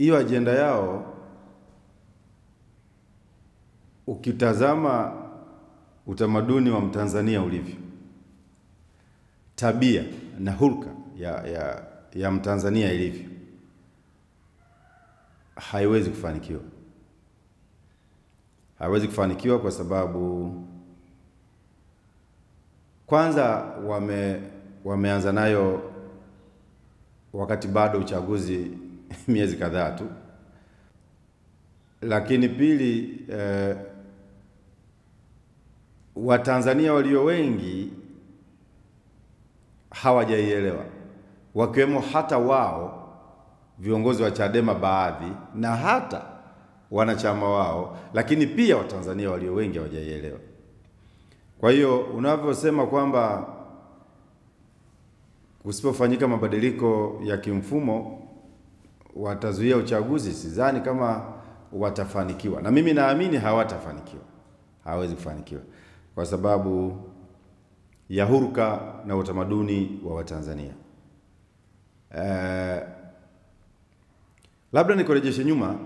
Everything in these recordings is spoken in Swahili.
hiyo ajenda yao ukitazama utamaduni wa Mtanzania ulivyo, tabia na hulka ya Mtanzania ilivyo, haiwezi kufanikiwa. Haiwezi kufanikiwa kwa sababu kwanza wameanza nayo wakati bado uchaguzi miezi kadhaa tu. Lakini pili, Watanzania walio wengi hawajaielewa, wakiwemo hata wao viongozi wa Chadema baadhi na hata wanachama wao, lakini pia Watanzania walio wengi hawajaielewa. Kwa hiyo unavyosema kwamba kusipofanyika mabadiliko ya kimfumo watazuia uchaguzi, sidhani kama watafanikiwa. Na mimi naamini hawatafanikiwa. Hawezi kufanikiwa kwa sababu ya huruka na utamaduni wa Watanzania. Labda nikurejeshe nyuma,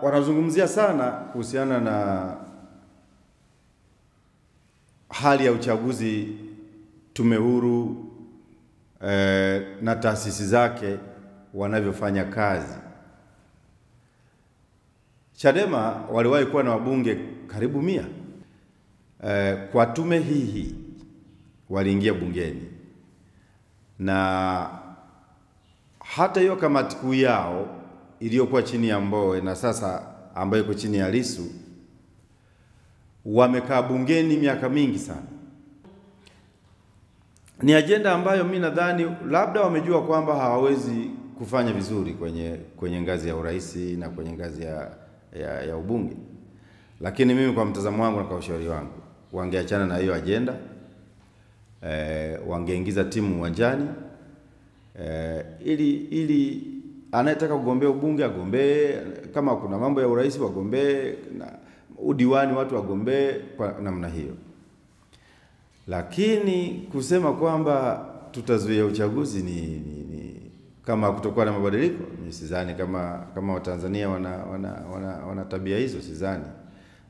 wanazungumzia sana kuhusiana na hali ya uchaguzi, tume huru na taasisi zake wanavyofanya kazi. Chadema waliwahi kuwa na wabunge karibu 100. Kwa tume hii waliingia bungeni, na hata hiyo kamati kuu yao iliyokuwa chini ya Mbowe na sasa ambayo iko chini ya Lissu wamekaa bungeni miaka mingi sana. Ni ajenda ambayo mimi nadhani labda wamejua kwamba hawawezi kufanya vizuri kwenye ngazi ya urais na kwenye ngazi ya ubunge. Lakini mimi kwa mtazamo wangu na kwa ushauri wangu, wangeachana na hiyo ajenda, wangeingiza timu uwanjani, ili anayetaka kugombea ubunge agombee, kama kuna mambo ya urais wagombee, na udiwani watu wagombee kwa namna hiyo. Lakini kusema kwamba tutazuia uchaguzi ni kama kutokuwa na mabadiliko, mimi sidhani kama Watanzania wana tabia hizo. Sidhani.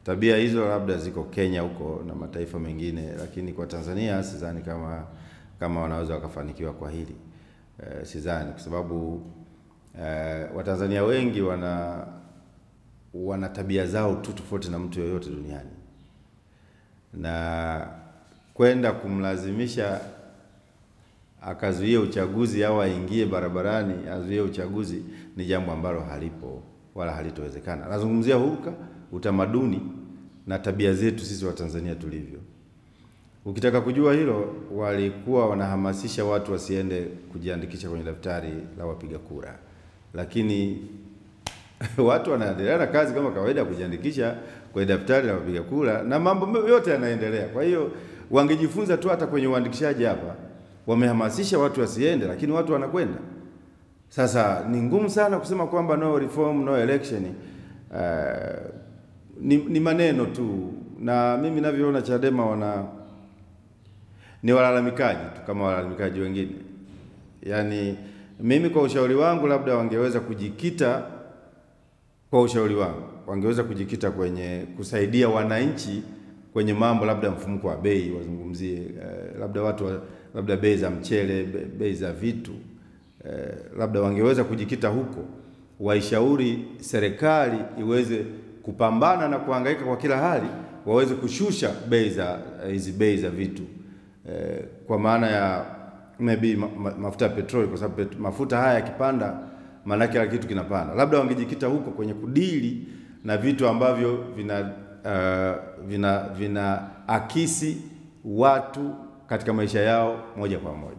Tabia hizo labda ziko Kenya huko na mataifa mengine, lakini kwa Tanzania sidhani kama wanaweza wakafanikiwa kwa hili. Sidhani, kwa sababu Watanzania wengi wana tabia zao tu tofauti na mtu yoyote duniani, na kwenda kumlazimisha akazuia uchaguzi au aingie barabarani azuie uchaguzi ni jambo ambalo halipo wala halitowezekana. Nazungumzia huruka, utamaduni na tabia zetu sisi Watanzania tulivyo. Ukitaka kujua hilo, walikuwa wanahamasisha watu wasiende kujiandikisha kwenye daftari la wapiga kura, lakini watu wanaendelea na kazi kama kawaida kujiandikisha kwenye daftari la wapiga kura na mambo yote yanaendelea. Kwa hiyo wangejifunza tu hata kwenye uandikishaji hapa. Wamehamasisha watu wasiende, lakini watu wanakwenda. Sasa ni ngumu sana kusema kwamba no reform, no election. Ni maneno tu, na mimi ninavyoona Chadema ni walalamikaji tu kama walalamikaji wengine. Yaani mimi kwa ushauri wangu labda wangeweza kujikita, wangeweza kujikita kwenye kusaidia wananchi kwenye mambo labda mfumuko wa bei, wazungumzie labda labda bei za mchele, bei za vitu, labda wangeweza kujikita huko, waishauri serikali iweze kupambana na kuhangaika kwa kila hali, waweze kushusha bei za vitu, kwa maana ya maybe mafuta ya petroli, kwa sababu mafuta haya yakipanda maana kila kitu kinapanda. Labda wangejikita huko kwenye kudili na vitu ambavyo vina akisi watu katika maisha yao moja kwa moja.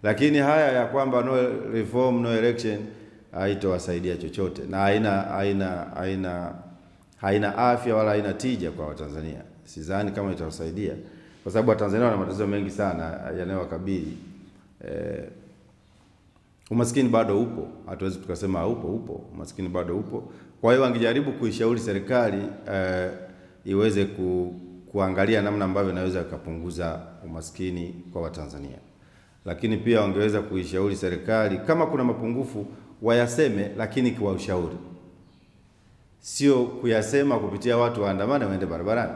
Lakini haya ya kwamba no reform, no election haitowasaidia chochote, na haina afya wala haina tija kwa Watanzania. Sidhani kama itawasaidia, kwa sababu Watanzania wana matatizo mengi sana yanayowakabili. Umaskini bado upo, hatuwezi tukasema upo, umaskini bado upo. Kwa hiyo wangejaribu kuishauri serikali iweze kuangalia namna ambavyo inaweza kupunguza umaskini kwa Watanzania. Lakini pia wangeweza kuishauri serikali kama kuna mapungufu wayaseme, lakini kwa ushauri, sio kuyasema kupitia watu waandamane waende barabarani.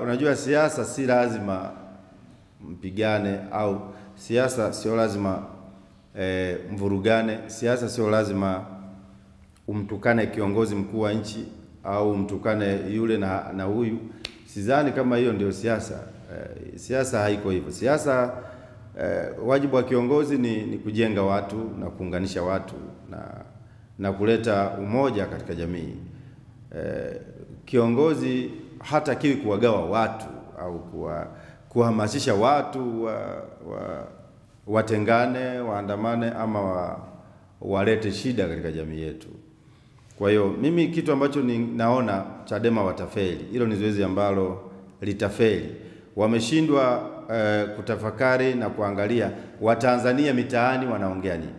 Unajua siasa si lazima mpigane, au siasa sio lazima mvurugane. Siasa sio lazima umtukane kiongozi mkuu wa nchi au umtukane yule na huyu. Sidhani kama hiyo ndio siasa. Siasa haiko hivyo. Siasa wajibu wa kiongozi ni kujenga watu na kuunganisha watu na kuleta umoja katika jamii. Kiongozi hata kiwi kuwagawa watu au kuhamasisha watu watengane, waandamane ama walete shida katika jamii yetu. Kwa hiyo mimi kitu ambacho naona Chadema watafeli. Hilo ni zoezi ambalo litafeli. Wameshindwa kutafakari na kuangalia Watanzania mitaani wanaongea nini.